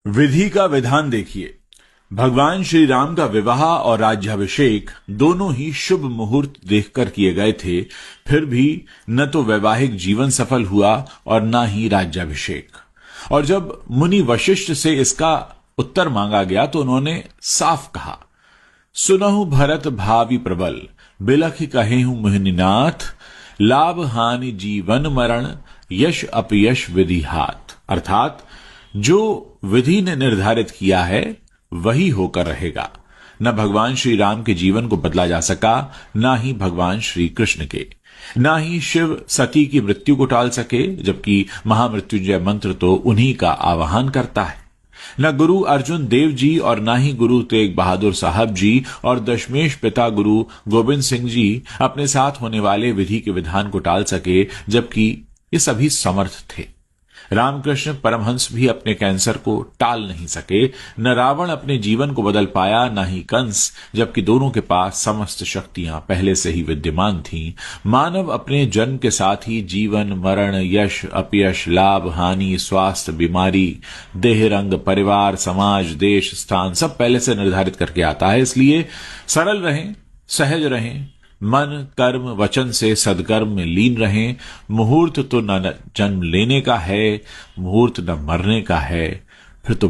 विधि का विधान देखिए। भगवान श्री राम का विवाह और राज्याभिषेक दोनों ही शुभ मुहूर्त देखकर किए गए थे, फिर भी न तो वैवाहिक जीवन सफल हुआ और न ही राज्याभिषेक। और जब मुनि वशिष्ठ से इसका उत्तर मांगा गया तो उन्होंने साफ कहा, सुनहु भरत भावी प्रबल, बिलख कहेहु मुनिनाथ, लाभ हानि जीवन मरण, यश अपयश विधि हाथ। अर्थात जो विधि ने निर्धारित किया है वही होकर रहेगा। न भगवान श्री राम के जीवन को बदला जा सका, न ही भगवान श्री कृष्ण के। न ही शिव सती की मृत्यु को टाल सके, जबकि महामृत्युंजय मंत्र तो उन्हीं का आवाहन करता है। न गुरु अर्जुन देव जी और न ही गुरु तेग बहादुर साहब जी और दशमेश पिता गुरु गोविंद सिंह जी अपने साथ होने वाले विधि के विधान को टाल सके, जबकि ये सभी समर्थ थे। रामकृष्ण परमहंस भी अपने कैंसर को टाल नहीं सके। न रावण अपने जीवन को बदल पाया, न ही कंस, जबकि दोनों के पास समस्त शक्तियां पहले से ही विद्यमान थीं। मानव अपने जन्म के साथ ही जीवन मरण, यश अपयश, लाभ हानि, स्वास्थ्य बीमारी, देह रंग, परिवार, समाज, देश, स्थान सब पहले से निर्धारित करके आता है। इसलिए सरल रहें, सहज रहें, मन कर्म वचन से सदकर्म में लीन रहें। मुहूर्त तो न जन्म लेने का है, मुहूर्त न मरने का है। फिर तो